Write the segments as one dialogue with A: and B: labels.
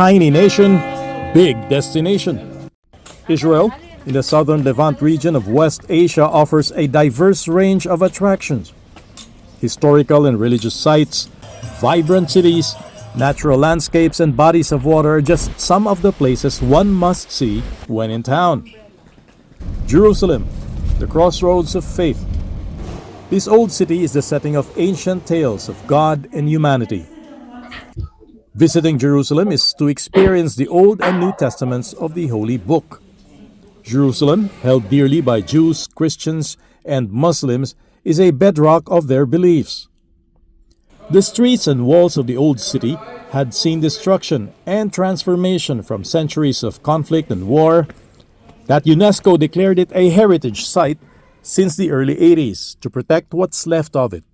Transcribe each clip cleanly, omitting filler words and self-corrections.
A: Tiny nation, big destination. Israel, in the southern Levant region of West Asia, offers a diverse range of attractions. Historical and religious sites, vibrant cities, natural landscapes, and bodies of water are just some of the places one must see when in town. Jerusalem, the crossroads of faith. This old city is the setting of ancient tales of God and humanity. Visiting Jerusalem is to experience the Old and New Testaments of the Holy Book. Jerusalem, held dearly by Jews, Christians, and Muslims, is a bedrock of their beliefs. The streets and walls of the old city had seen destruction and transformation from centuries of conflict and war, that UNESCO declared it a heritage site since the early 80s to protect what's left of it.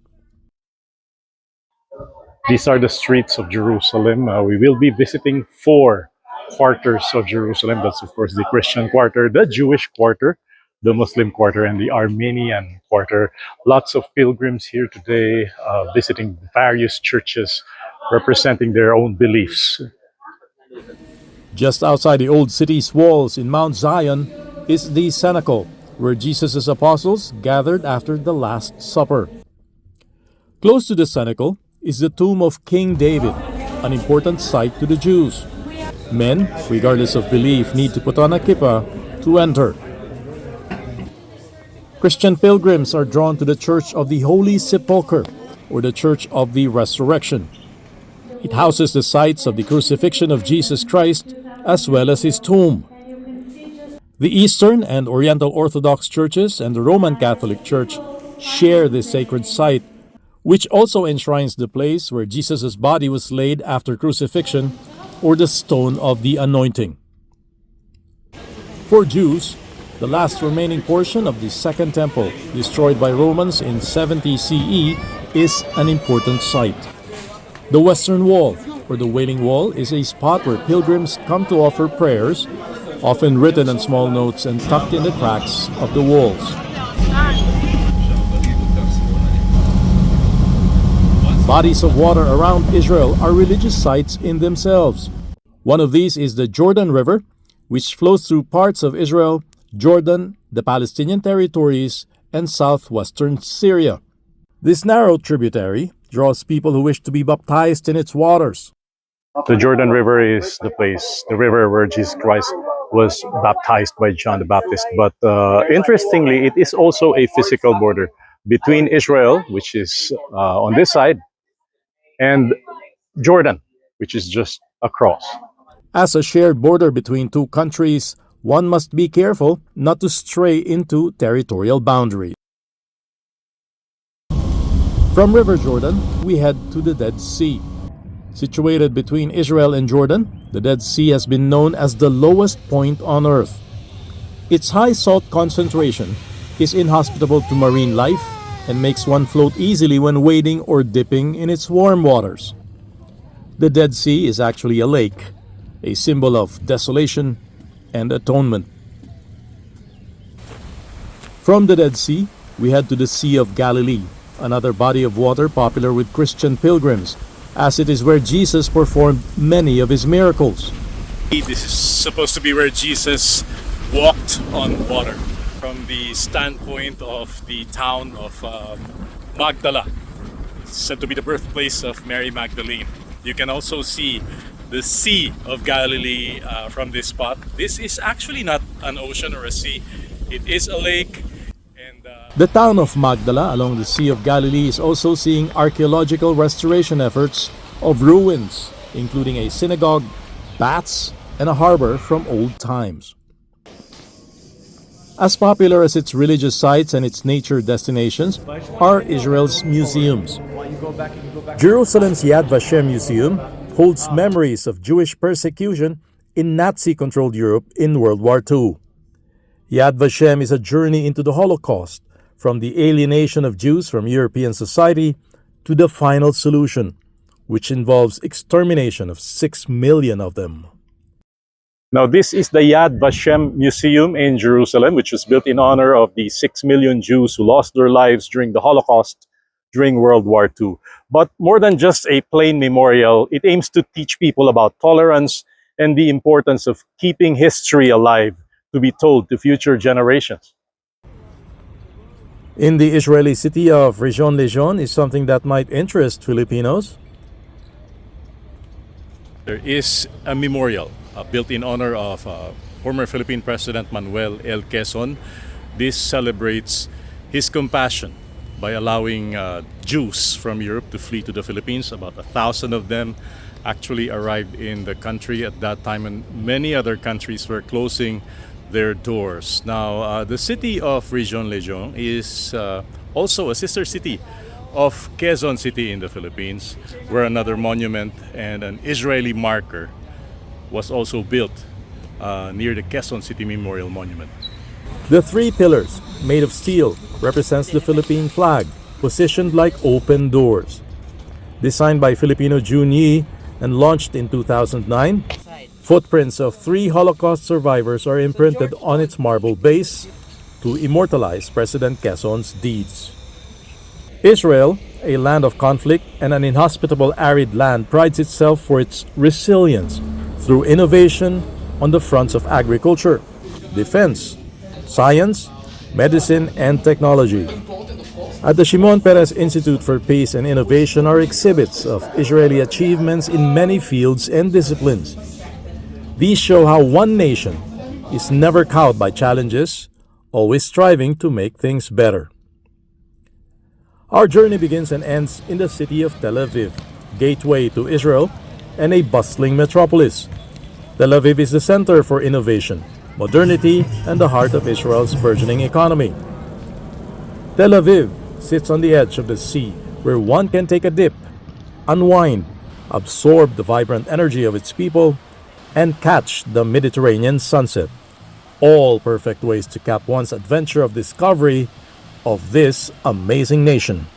B: These are the streets of Jerusalem. We will be visiting four quarters of Jerusalem. That's, of course, the Christian quarter, the Jewish quarter, the Muslim quarter, and the Armenian quarter. Lots of pilgrims here today visiting various churches representing their own beliefs.
A: Just outside the old city's walls in Mount Zion is the cenacle, where Jesus' apostles gathered after the Last Supper. Close to the cenacle is the tomb of King David, an important site to the Jews. Men, regardless of belief, need to put on a kippah to enter. Christian pilgrims are drawn to the Church of the Holy Sepulchre, or the Church of the Resurrection. It houses the sites of the crucifixion of Jesus Christ, as well as his tomb. The Eastern and Oriental Orthodox churches and the Roman Catholic Church share this sacred site, which also enshrines the place where Jesus' body was laid after crucifixion, or the stone of the anointing. For Jews, the last remaining portion of the Second Temple, destroyed by Romans in 70 CE, is an important site. The Western Wall, or the Wailing Wall, is a spot where pilgrims come to offer prayers, often written in small notes and tucked in the cracks of the walls. Bodies of water around Israel are religious sites in themselves. One of these is the Jordan River, which flows through parts of Israel, Jordan, the Palestinian territories, and southwestern Syria. This narrow tributary draws people who wish to be baptized in its waters.
B: The Jordan River is the place, the river where Jesus Christ was baptized by John the Baptist. But interestingly, it is also a physical border between Israel, which is on this side, and Jordan, which is just across.
A: As a shared border between two countries, one must be careful not to stray into territorial boundaries. From River Jordan, we head to the Dead Sea. Situated between Israel and Jordan, the Dead Sea has been known as the lowest point on Earth. Its high salt concentration is inhospitable to marine life and makes one float easily when wading or dipping in its warm waters. The Dead Sea is actually a lake, a symbol of desolation and atonement. From the Dead Sea, we head to the Sea of Galilee, another body of water popular with Christian pilgrims, as it is where Jesus performed many of his miracles.
C: This is supposed to be where Jesus walked on water. From the standpoint of the town of Magdala, it's said to be the birthplace of Mary Magdalene. You can also see the Sea of Galilee from this spot. This is actually not an ocean or a sea. It is a lake.
A: The town of Magdala along the Sea of Galilee is also seeing archaeological restoration efforts of ruins, including a synagogue, baths, and a harbor from old times. As popular as its religious sites and its nature destinations are Israel's museums. Jerusalem's Yad Vashem Museum holds memories of Jewish persecution in Nazi-controlled Europe in World War II. Yad Vashem is a journey into the Holocaust, from the alienation of Jews from European society to the final solution, which involves extermination of 6 million of them.
B: Now, this is the Yad Vashem Museum in Jerusalem, which was built in honor of the 6 million Jews who lost their lives during the Holocaust during World War II. But more than just a plain memorial, it aims to teach people about tolerance and the importance of keeping history alive to be told to future generations.
A: In the Israeli city of Rishon LeZion is something that might interest Filipinos.
C: There is a memorial built in honor of former Philippine President Manuel L. Quezon. This celebrates his compassion by allowing Jews from Europe to flee to the Philippines. About 1,000 of them actually arrived in the country at that time, and many other countries were closing their doors. Now, the city of Rishon LeZion is also a sister city of Quezon City in the Philippines, where another monument and an Israeli marker was also built near the Quezon City Memorial Monument.
A: The three pillars, made of steel, represents the Philippine flag, positioned like open doors. Designed by Filipino Jun Yi and launched in 2009, footprints of 3 Holocaust survivors are imprinted on its marble base to immortalize President Quezon's deeds. Israel, a land of conflict and an inhospitable arid land, prides itself for its resilience through innovation on the fronts of agriculture, defense, science, medicine, and technology. At the Shimon Peres Institute for Peace and Innovation are exhibits of Israeli achievements in many fields and disciplines. These show how one nation is never cowed by challenges, always striving to make things better. Our journey begins and ends in the city of Tel Aviv, gateway to Israel and a bustling metropolis. Tel Aviv is the center for innovation, modernity, and the heart of Israel's burgeoning economy. Tel Aviv sits on the edge of the sea where one can take a dip, unwind, absorb the vibrant energy of its people, and catch the Mediterranean sunset. All perfect ways to cap one's adventure of discovery of this amazing nation.